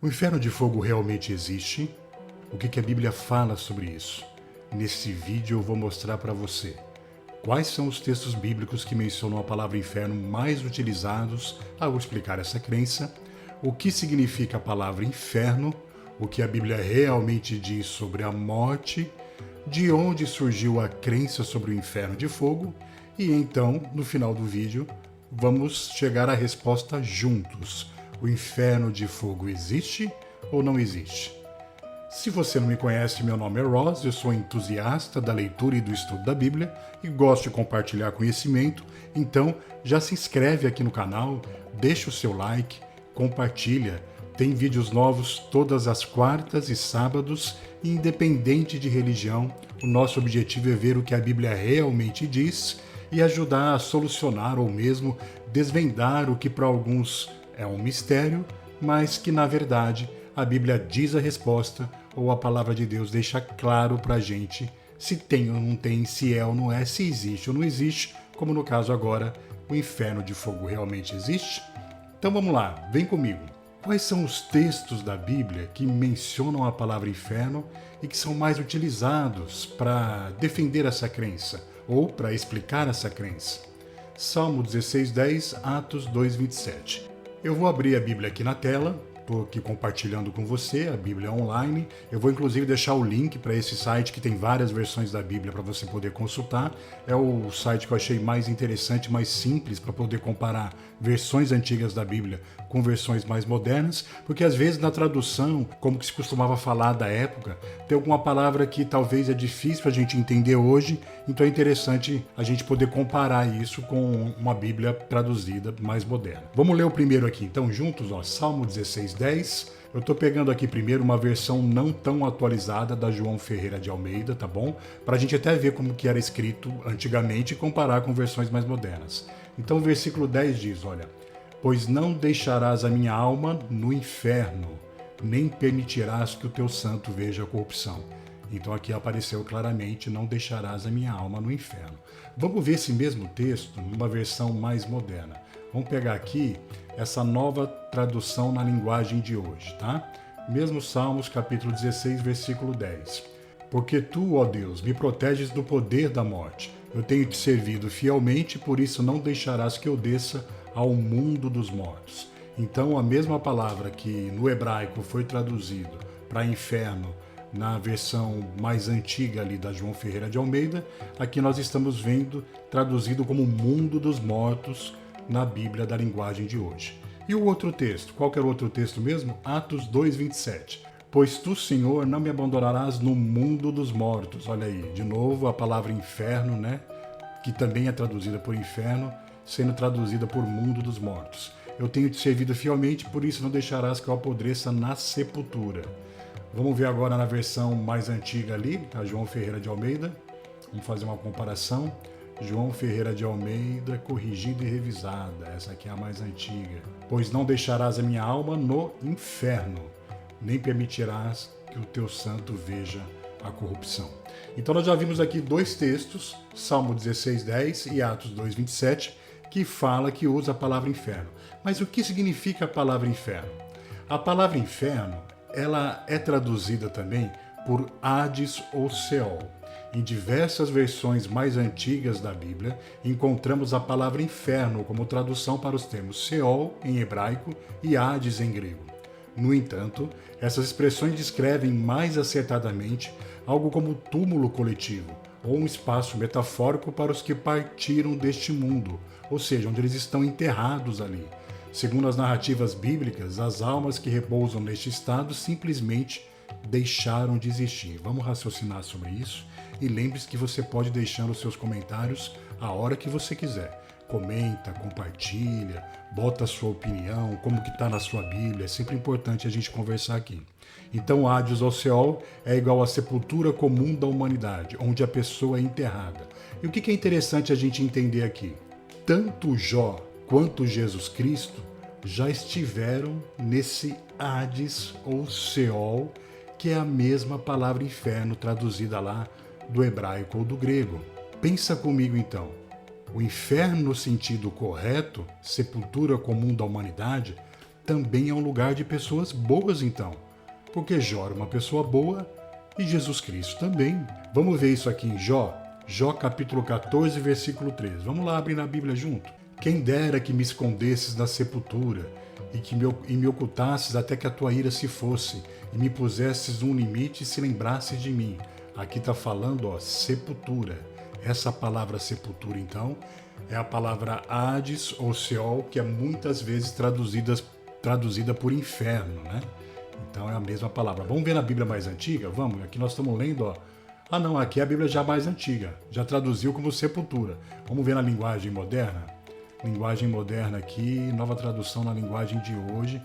O inferno de fogo realmente existe? O que a Bíblia fala sobre isso? Nesse vídeo eu vou mostrar para você quais são os textos bíblicos que mencionam a palavra inferno mais utilizados ao explicar essa crença, o que significa a palavra inferno, o que a Bíblia realmente diz sobre a morte, de onde surgiu a crença sobre o inferno de fogo e então, no final do vídeo, vamos chegar à resposta juntos. O inferno de fogo existe ou não existe? Se você não me conhece, meu nome é Ross, eu sou entusiasta da leitura e do estudo da Bíblia e gosto de compartilhar conhecimento, então já se inscreve aqui no canal, deixa o seu like, compartilha, tem vídeos novos todas as quartas e sábados e independente de religião, o nosso objetivo é ver o que a Bíblia realmente diz e ajudar a solucionar ou mesmo desvendar o que para alguns é um mistério, mas que na verdade a Bíblia diz a resposta ou a palavra de Deus deixa claro para a gente se tem ou não tem, se é ou não é, se existe ou não existe, como no caso agora, o inferno de fogo realmente existe? Então vamos lá, vem comigo. Quais são os textos da Bíblia que mencionam a palavra inferno e que são mais utilizados para defender essa crença ou para explicar essa crença? Salmo 16:10, Atos 2:27. Eu vou abrir a Bíblia aqui na tela, estou aqui compartilhando com você a Bíblia online. Eu vou inclusive deixar o link para esse site que tem várias versões da Bíblia para você poder consultar. É o site que eu achei mais interessante, mais simples para poder comparar versões antigas da Bíblia com versões mais modernas, porque às vezes na tradução, como que se costumava falar da época, tem alguma palavra que talvez é difícil a gente entender hoje, então é interessante a gente poder comparar isso com uma Bíblia traduzida mais moderna. Vamos ler o primeiro aqui então juntos, ó, Salmo 16:10. Eu estou pegando aqui primeiro uma versão não tão atualizada da João Ferreira de Almeida, tá bom? Para a gente até ver como que era escrito antigamente e comparar com versões mais modernas. Então o versículo 10 diz, olha, pois não deixarás a minha alma no inferno, nem permitirás que o teu santo veja a corrupção. Então aqui apareceu claramente, não deixarás a minha alma no inferno. Vamos ver esse mesmo texto numa versão mais moderna. Vamos pegar aqui essa nova tradução na linguagem de hoje, tá? Mesmo Salmos, capítulo 16, versículo 10. Porque tu, ó Deus, me proteges do poder da morte. Eu tenho te servido fielmente, por isso não deixarás que eu desça ao mundo dos mortos. Então, a mesma palavra que no hebraico foi traduzido para inferno na versão mais antiga ali da João Ferreira de Almeida, aqui nós estamos vendo traduzido como mundo dos mortos na Bíblia da linguagem de hoje. E o outro texto, qual que era o outro texto mesmo? Atos 2:27. Pois tu, Senhor, não me abandonarás no mundo dos mortos. Olha aí, de novo a palavra inferno, né? Que também é traduzida por inferno, sendo traduzida por mundo dos mortos. Eu tenho te servido fielmente, por isso não deixarás que eu apodreça na sepultura. Vamos ver agora na versão mais antiga ali, a João Ferreira de Almeida. Vamos fazer uma comparação. João Ferreira de Almeida, corrigida e revisada. Essa aqui é a mais antiga. Pois não deixarás a minha alma no inferno, nem permitirás que o teu santo veja a corrupção. Então nós já vimos aqui dois textos, Salmo 16:10 e Atos 2:27, que fala que usa a palavra inferno. Mas o que significa a palavra inferno? A palavra inferno, ela é traduzida também por Hades ou Seol. Em diversas versões mais antigas da Bíblia, encontramos a palavra inferno como tradução para os termos Seol em hebraico e Hades em grego. No entanto, essas expressões descrevem mais acertadamente algo como túmulo coletivo, ou um espaço metafórico para os que partiram deste mundo, ou seja, onde eles estão enterrados ali. Segundo as narrativas bíblicas, as almas que repousam neste estado simplesmente deixaram de existir. Vamos raciocinar sobre isso e lembre-se que você pode deixar os seus comentários a hora que você quiser. Comenta, compartilha, bota a sua opinião, como que está na sua Bíblia, é sempre importante a gente conversar aqui. Então, Hades ou Seol é igual à sepultura comum da humanidade, onde a pessoa é enterrada. E o que é interessante a gente entender aqui? Tanto Jó quanto Jesus Cristo já estiveram nesse Hades ou Seol, que é a mesma palavra inferno traduzida lá do hebraico ou do grego. Pensa comigo então. O inferno no sentido correto, sepultura comum da humanidade, também é um lugar de pessoas boas então, porque Jó era uma pessoa boa e Jesus Cristo também. Vamos ver isso aqui em Jó, Jó capítulo 14, versículo 3. Vamos lá abrir na Bíblia junto. Quem dera que me escondesses na sepultura e me ocultasses até que a tua ira se fosse e me pusesses um limite e se lembrasses de mim. Aqui está falando, sepultura. Essa palavra sepultura, então, é a palavra Hades ou Seol, que é muitas vezes traduzida por inferno, né? Então é a mesma palavra. Vamos ver na Bíblia mais antiga? Vamos, aqui nós estamos lendo, Ah não, aqui é a Bíblia já mais antiga, já traduziu como sepultura. Vamos ver na linguagem moderna? Linguagem moderna aqui, nova tradução na linguagem de hoje.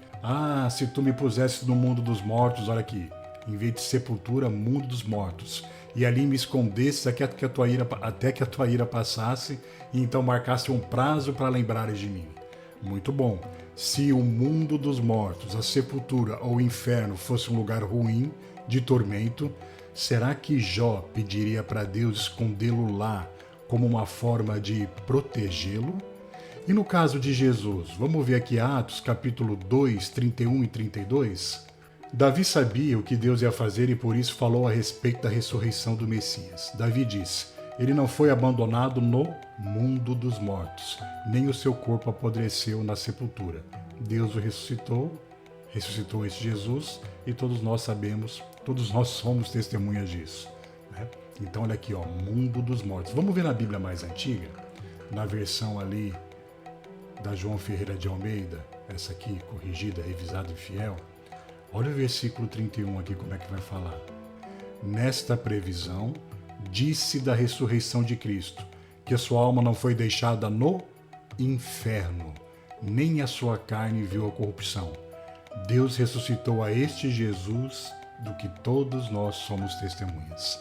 Se tu me pusesses no mundo dos mortos, olha aqui, em vez de sepultura, mundo dos mortos. E ali me escondesses até que a tua ira passasse, e então marcasse um prazo para lembrares de mim. Muito bom. Se o mundo dos mortos, a sepultura ou o inferno fosse um lugar ruim, de tormento, será que Jó pediria para Deus escondê-lo lá como uma forma de protegê-lo? E no caso de Jesus, vamos ver aqui Atos capítulo 2, 31 e 32? Davi sabia o que Deus ia fazer e por isso falou a respeito da ressurreição do Messias. Davi disse, ele não foi abandonado no mundo dos mortos, nem o seu corpo apodreceu na sepultura. Deus o ressuscitou esse Jesus, e todos nós sabemos, todos nós somos testemunhas disso, né? Então olha aqui, mundo dos mortos. Vamos ver na Bíblia mais antiga, na versão ali da João Ferreira de Almeida, essa aqui, corrigida, revisada e fiel. Olha o versículo 31 aqui, como é que vai falar. Nesta previsão, disse da ressurreição de Cristo, que a sua alma não foi deixada no inferno, nem a sua carne viu a corrupção. Deus ressuscitou a este Jesus, do que todos nós somos testemunhas.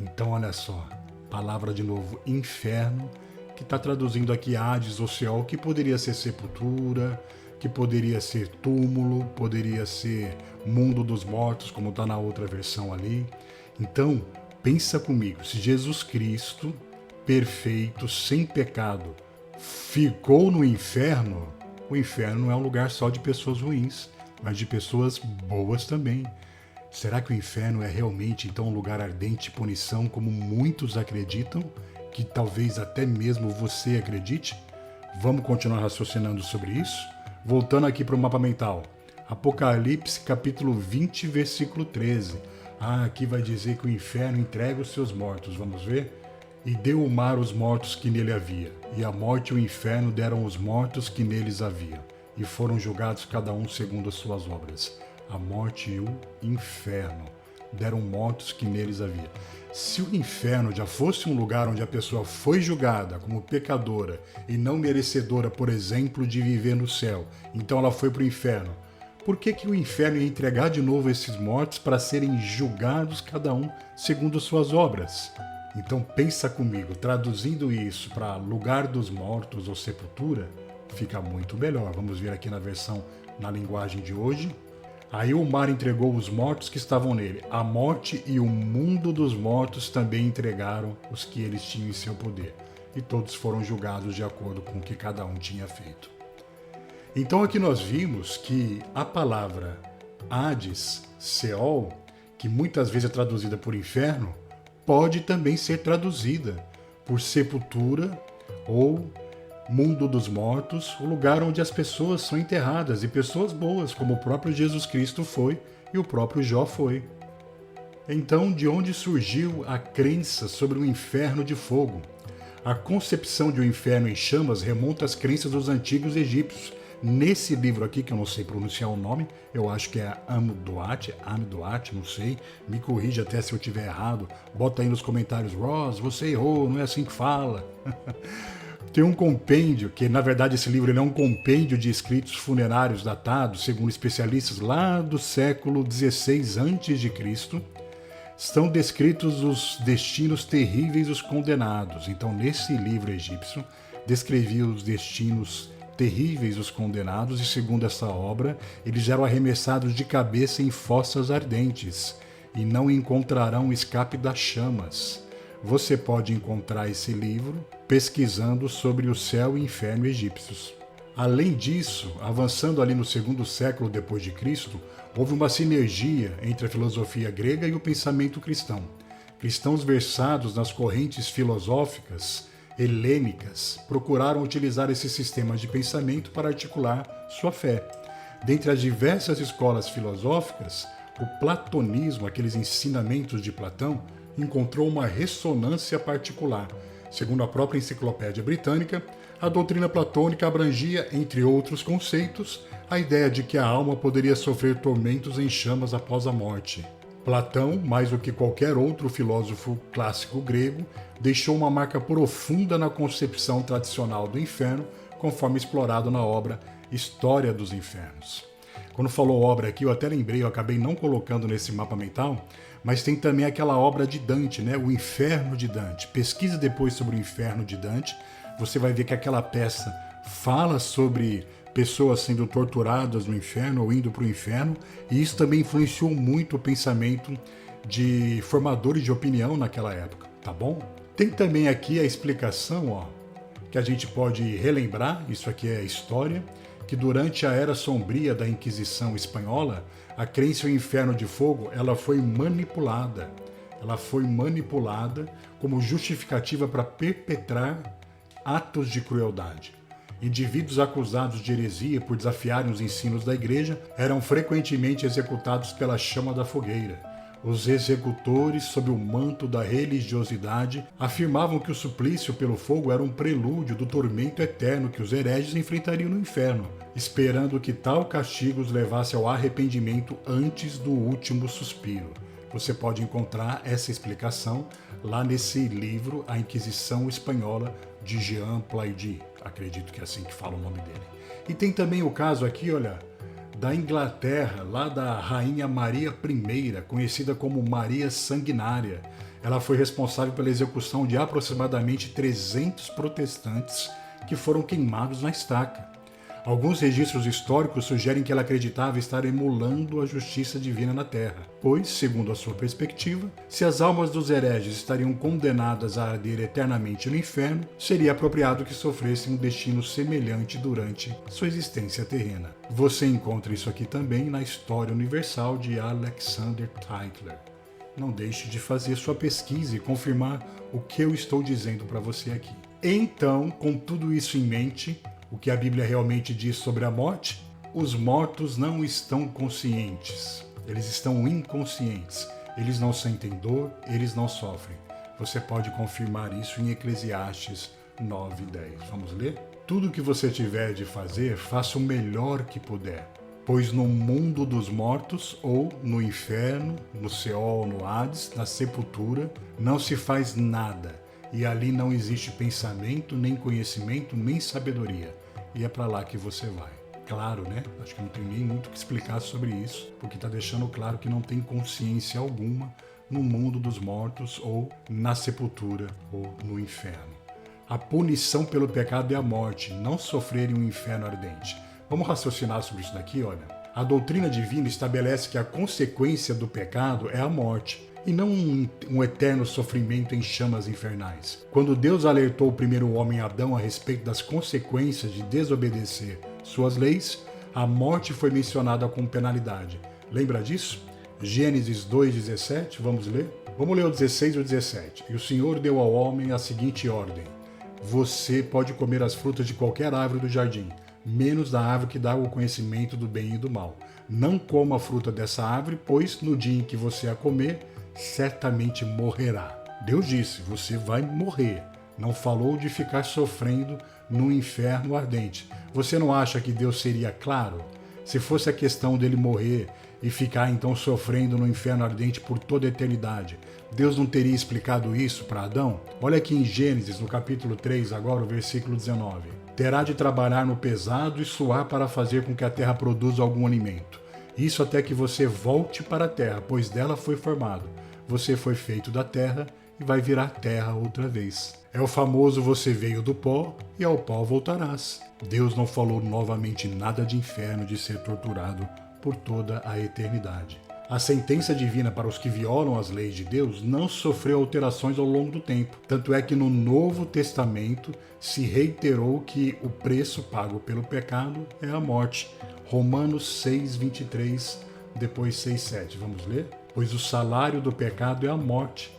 Então, olha só, palavra de novo, inferno, que está traduzindo aqui Hades ou Seol, que poderia ser sepultura, que poderia ser túmulo, poderia ser mundo dos mortos, como está na outra versão ali. Então, pensa comigo, se Jesus Cristo, perfeito, sem pecado, ficou no inferno, o inferno não é um lugar só de pessoas ruins, mas de pessoas boas também. Será que o inferno é realmente então um lugar ardente de punição, como muitos acreditam? Que talvez até mesmo você acredite? Vamos continuar raciocinando sobre isso? Voltando aqui para o mapa mental. Apocalipse capítulo 20, versículo 13. Aqui vai dizer que o inferno entrega os seus mortos, vamos ver? E deu o mar os mortos que nele havia, e a morte e o inferno deram os mortos que neles havia, e foram julgados cada um segundo as suas obras. A morte e o inferno deram mortos que neles havia. Se o inferno já fosse um lugar onde a pessoa foi julgada como pecadora e não merecedora, por exemplo, de viver no céu, então ela foi para o inferno, por que o inferno ia entregar de novo esses mortos para serem julgados cada um segundo suas obras? Então pensa comigo, traduzindo isso para lugar dos mortos ou sepultura, fica muito melhor. Vamos ver aqui na versão, na linguagem de hoje. Aí o mar entregou os mortos que estavam nele. A morte e o mundo dos mortos também entregaram os que eles tinham em seu poder. E todos foram julgados de acordo com o que cada um tinha feito. Então aqui nós vimos que a palavra Hades, Seol, que muitas vezes é traduzida por inferno, pode também ser traduzida por sepultura ou mundo dos mortos, o lugar onde as pessoas são enterradas, e pessoas boas, como o próprio Jesus Cristo foi e o próprio Jó foi. Então, de onde surgiu a crença sobre um inferno de fogo? A concepção de um inferno em chamas remonta às crenças dos antigos egípcios. Nesse livro aqui, que eu não sei pronunciar o nome, eu acho que é Amduat, não sei, me corrija até se eu estiver errado, bota aí nos comentários, Ross, você errou, não é assim que fala. Tem um compêndio, que na verdade esse livro ele é um compêndio de escritos funerários datados, segundo especialistas, lá do século XVI a.C., estão descritos os destinos terríveis dos condenados. Então, nesse livro egípcio, descrevia os destinos terríveis dos condenados, e segundo essa obra, eles eram arremessados de cabeça em fossas ardentes, e não encontrarão escape das chamas. Você pode encontrar esse livro pesquisando sobre o céu e inferno egípcios. Além disso, avançando ali no segundo século depois de Cristo, houve uma sinergia entre a filosofia grega e o pensamento cristão. Cristãos versados nas correntes filosóficas helênicas procuraram utilizar esses sistemas de pensamento para articular sua fé. Dentre as diversas escolas filosóficas, o platonismo, aqueles ensinamentos de Platão, encontrou uma ressonância particular. Segundo a própria Enciclopédia Britânica, a doutrina platônica abrangia, entre outros conceitos, a ideia de que a alma poderia sofrer tormentos em chamas após a morte. Platão, mais do que qualquer outro filósofo clássico grego, deixou uma marca profunda na concepção tradicional do inferno, conforme explorado na obra História dos Infernos. Quando falou obra aqui, eu até lembrei, eu acabei não colocando nesse mapa mental, mas tem também aquela obra de Dante, né? O Inferno de Dante. Pesquise depois sobre o Inferno de Dante, você vai ver que aquela peça fala sobre pessoas sendo torturadas no inferno ou indo para o inferno, e isso também influenciou muito o pensamento de formadores de opinião naquela época, tá bom? Tem também aqui a explicação, que a gente pode relembrar, isso aqui é história, que durante a Era Sombria da Inquisição Espanhola, a crença em inferno de fogo, ela foi manipulada. Ela foi manipulada como justificativa para perpetrar atos de crueldade. Indivíduos acusados de heresia por desafiarem os ensinos da igreja eram frequentemente executados pela chama da fogueira. Os executores, sob o manto da religiosidade, afirmavam que o suplício pelo fogo era um prelúdio do tormento eterno que os hereges enfrentariam no inferno, esperando que tal castigo os levasse ao arrependimento antes do último suspiro. Você pode encontrar essa explicação lá nesse livro, A Inquisição Espanhola, de Jean Plaidy. Acredito que é assim que fala o nome dele. E tem também o caso aqui, olha, da Inglaterra, lá da Rainha Maria I, conhecida como Maria Sanguinária. Ela foi responsável pela execução de aproximadamente 300 protestantes que foram queimados na estaca. Alguns registros históricos sugerem que ela acreditava estar emulando a justiça divina na Terra, pois, segundo a sua perspectiva, se as almas dos hereges estariam condenadas a arder eternamente no inferno, seria apropriado que sofressem um destino semelhante durante sua existência terrena. Você encontra isso aqui também na História Universal de Alexander Tytler. Não deixe de fazer sua pesquisa e confirmar o que eu estou dizendo para você aqui. Então, com tudo isso em mente, o que a Bíblia realmente diz sobre a morte? Os mortos não estão conscientes, eles estão inconscientes, eles não sentem dor, eles não sofrem. Você pode confirmar isso em Eclesiastes 9:10. Vamos ler? Tudo que você tiver de fazer, faça o melhor que puder, pois no mundo dos mortos, ou no inferno, no Seol, no Hades, na sepultura, não se faz nada. E ali não existe pensamento, nem conhecimento, nem sabedoria. E é para lá que você vai. Claro, né? Acho que não tem nem muito o que explicar sobre isso, porque está deixando claro que não tem consciência alguma no mundo dos mortos, ou na sepultura, ou no inferno. A punição pelo pecado é a morte, não sofrer em um inferno ardente. Vamos raciocinar sobre isso daqui, olha. A doutrina divina estabelece que a consequência do pecado é a morte, e não um eterno sofrimento em chamas infernais. Quando Deus alertou o primeiro homem Adão a respeito das consequências de desobedecer suas leis, a morte foi mencionada como penalidade. Lembra disso? Gênesis 2:17, vamos ler? Vamos ler o 16 e o 17. E o Senhor deu ao homem a seguinte ordem: você pode comer as frutas de qualquer árvore do jardim, menos da árvore que dá o conhecimento do bem e do mal. Não coma a fruta dessa árvore, pois no dia em que você a comer, certamente morrerá. Deus disse, você vai morrer. Não falou de ficar sofrendo no inferno ardente. Você não acha que Deus seria claro? Se fosse a questão dele morrer e ficar então sofrendo no inferno ardente por toda a eternidade, Deus não teria explicado isso para Adão? Olha aqui em Gênesis, no capítulo 3, agora o versículo 19. Terá de trabalhar no pesado e suar para fazer com que a terra produza algum alimento. Isso até que você volte para a terra, pois dela foi formado. Você foi feito da terra e vai virar terra outra vez. É o famoso você veio do pó e ao pó voltarás. Deus não falou novamente nada de inferno, de ser torturado por toda a eternidade. A sentença divina para os que violam as leis de Deus não sofreu alterações ao longo do tempo. Tanto é que no Novo Testamento se reiterou que o preço pago pelo pecado é a morte. Romanos 6:23, depois 6:7. Vamos ler? Pois o salário do pecado é a morte,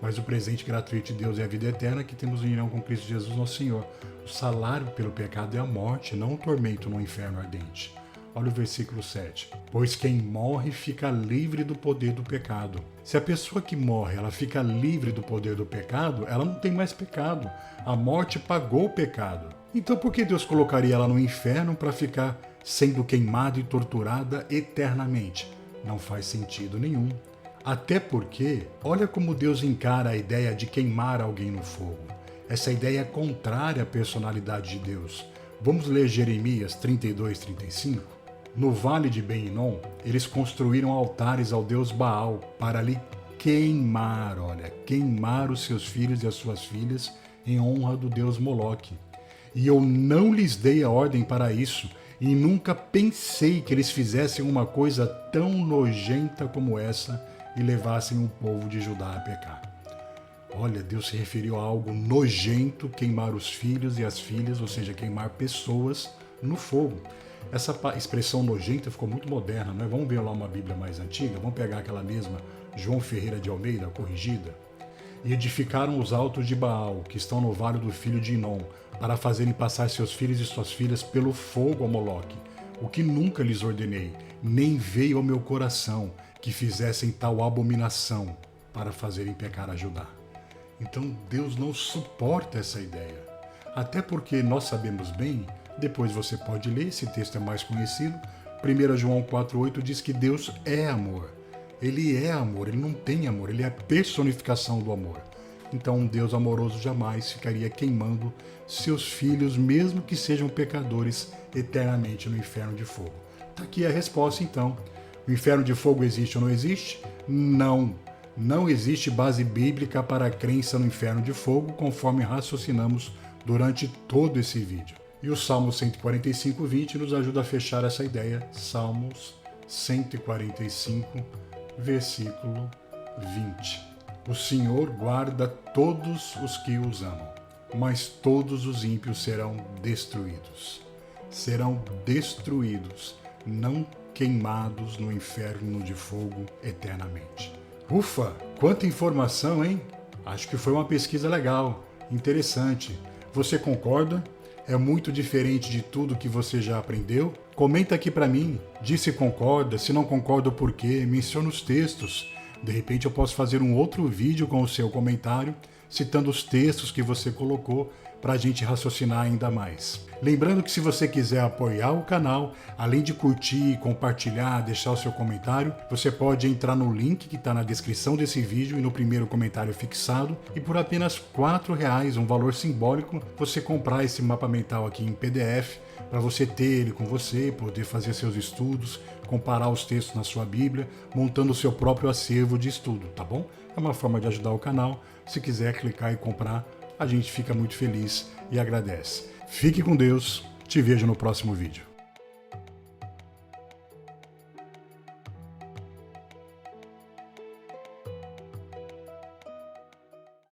mas o presente gratuito de Deus é a vida eterna que temos em união com Cristo Jesus nosso Senhor. O salário pelo pecado é a morte, não o tormento no inferno ardente. Olha o versículo 7. Pois quem morre fica livre do poder do pecado. Se a pessoa que morre ela fica livre do poder do pecado, ela não tem mais pecado. A morte pagou o pecado. Então por que Deus colocaria ela no inferno para ficar sendo queimada e torturada eternamente? Não faz sentido nenhum. Até porque, olha como Deus encara a ideia de queimar alguém no fogo. Essa ideia é contrária à personalidade de Deus. Vamos ler Jeremias 32:35? No vale de Ben-Hinom, eles construíram altares ao deus Baal para ali queimar os seus filhos e as suas filhas em honra do deus Moloque. E eu não lhes dei a ordem para isso, e nunca pensei que eles fizessem uma coisa tão nojenta como essa e levassem o povo de Judá a pecar. Olha, Deus se referiu a algo nojento, queimar os filhos e as filhas, ou seja, queimar pessoas no fogo. Essa expressão nojenta ficou muito moderna, não é? Vamos ver lá uma Bíblia mais antiga, vamos pegar aquela mesma João Ferreira de Almeida, corrigida. E edificaram os altos de Baal, que estão no vale do filho de Inom, para fazerem passar seus filhos e suas filhas pelo fogo a Moloque, o que nunca lhes ordenei, nem veio ao meu coração que fizessem tal abominação para fazerem pecar a Judá. Então Deus não suporta essa ideia. Até porque nós sabemos bem, depois você pode ler, esse texto é mais conhecido, 1 João 4,8 diz que Deus é amor. Ele é amor, ele não tem amor, ele é a personificação do amor. Então um Deus amoroso jamais ficaria queimando seus filhos, mesmo que sejam pecadores, eternamente no inferno de fogo. Está aqui a resposta então. O inferno de fogo existe ou não existe? Não. Não existe base bíblica para a crença no inferno de fogo, conforme raciocinamos durante todo esse vídeo. E o Salmo 145:20 nos ajuda a fechar essa ideia. Salmos 145, versículo 20. O Senhor guarda todos os que os amam, mas todos os ímpios serão destruídos. Serão destruídos, não queimados no inferno de fogo eternamente. Ufa, quanta informação, hein? Acho que foi uma pesquisa legal, interessante. Você concorda? É muito diferente de tudo que você já aprendeu? Comenta aqui pra mim, diz se concorda, se não concorda por quê, menciona os textos. De repente eu posso fazer um outro vídeo com o seu comentário, citando os textos que você colocou para a gente raciocinar ainda mais. Lembrando que se você quiser apoiar o canal, além de curtir, compartilhar, deixar o seu comentário, você pode entrar no link que está na descrição desse vídeo e no primeiro comentário fixado, e por apenas R$4, um valor simbólico, você comprar esse mapa mental aqui em PDF, para você ter ele com você, poder fazer seus estudos, comparar os textos na sua Bíblia, montando o seu próprio acervo de estudo, tá bom? É uma forma de ajudar o canal. Se quiser clicar e comprar, a gente fica muito feliz e agradece. Fique com Deus, te vejo no próximo vídeo.